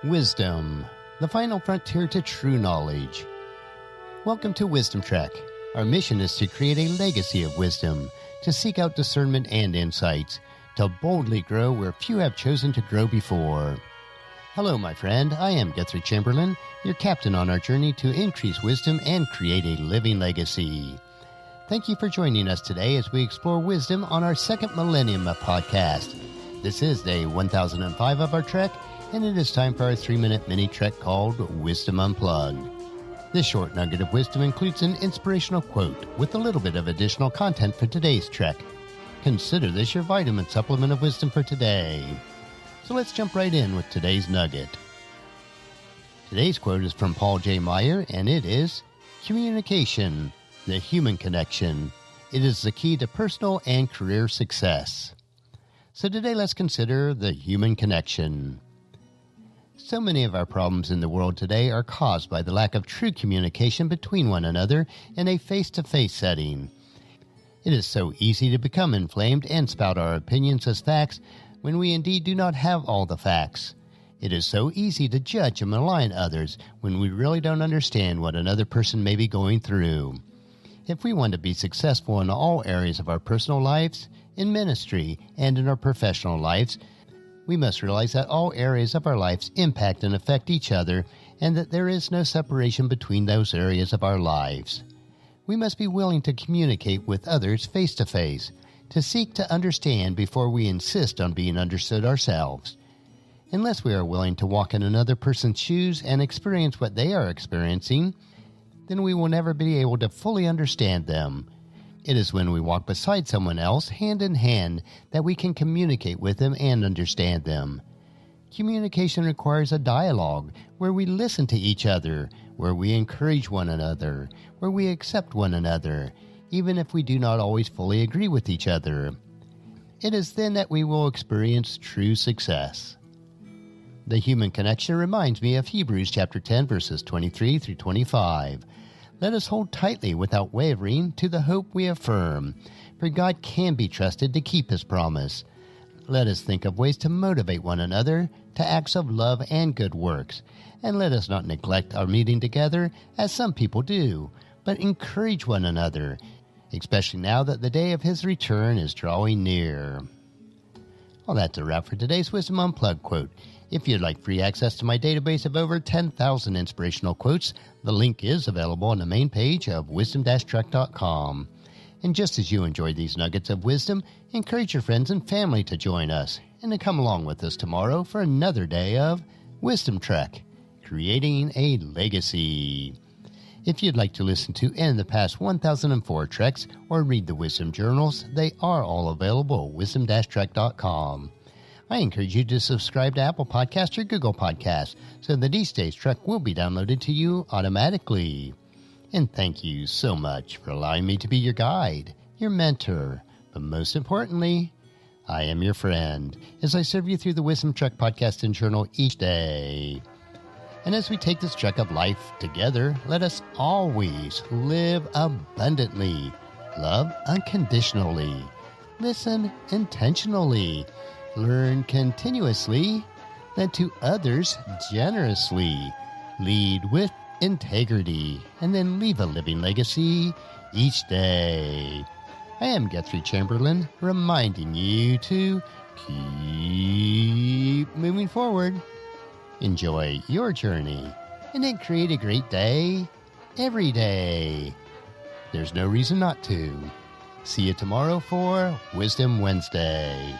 Wisdom, the final frontier to true knowledge. Welcome to Wisdom Trek. Our mission is to create a legacy of wisdom, to seek out discernment and insights, to boldly grow where few have chosen to grow before. Hello, my friend. I am Guthrie Chamberlain, your captain on our journey to increase wisdom and create a living legacy. Thank you for joining us today as we explore wisdom on our second millennium podcast. This is day 1005 of our trek, and it is time for our 3-minute mini trek called Wisdom Unplugged. This short nugget of wisdom includes an inspirational quote with a little bit of additional content for today's trek. Consider this your vitamin supplement of wisdom for today. So let's jump right in with today's nugget. Today's quote is from Paul J. Meyer, and it is, "Communication, the human connection. It is the key to personal and career success." So today let's consider the human connection. So many of our problems in the world today are caused by the lack of true communication between one another in a face-to-face setting. It is so easy to become inflamed and spout our opinions as facts when we indeed do not have all the facts. It is so easy to judge and malign others when we really don't understand what another person may be going through. If we want to be successful in all areas of our personal lives, in ministry, and in our professional lives, we must realize that all areas of our lives impact and affect each other, and that there is no separation between those areas of our lives. We must be willing to communicate with others face to face, to seek to understand before we insist on being understood ourselves. Unless we are willing to walk in another person's shoes and experience what they are experiencing, then we will never be able to fully understand them. It is when we walk beside someone else, hand in hand, that we can communicate with them and understand them. Communication requires a dialogue where we listen to each other, where we encourage one another, where we accept one another, even if we do not always fully agree with each other. It is then that we will experience true success. The human connection reminds me of Hebrews chapter 10, verses 23 through 25. Let us hold tightly without wavering to the hope we affirm, for God can be trusted to keep his promise. Let us think of ways to motivate one another to acts of love and good works, and let us not neglect our meeting together as some people do, but encourage one another, especially now that the day of his return is drawing near. Well, that's a wrap for today's Wisdom Unplugged quote. If you'd like free access to my database of over 10,000 inspirational quotes, the link is available on the main page of wisdom-trek.com. And just as you enjoy these nuggets of wisdom, encourage your friends and family to join us and to come along with us tomorrow for another day of Wisdom Trek, creating a legacy. If you'd like to listen to any of the past 1004 treks or read the wisdom journals, they are all available at wisdom-trek.com. I encourage you to subscribe to Apple Podcasts or Google Podcasts so that each day's trek will be downloaded to you automatically. And thank you so much for allowing me to be your guide, your mentor, but most importantly, I am your friend as I serve you through the Wisdom Trek podcast and journal each day. And as we take this trek of life together, let us always live abundantly, love unconditionally, listen intentionally, learn continuously, lend to others generously, lead with integrity, and then leave a living legacy each day. I am Guthrie Chamberlain, reminding you to keep moving forward. Enjoy your journey, and then create a great day every day. There's no reason not to. See you tomorrow for Wisdom Wednesday.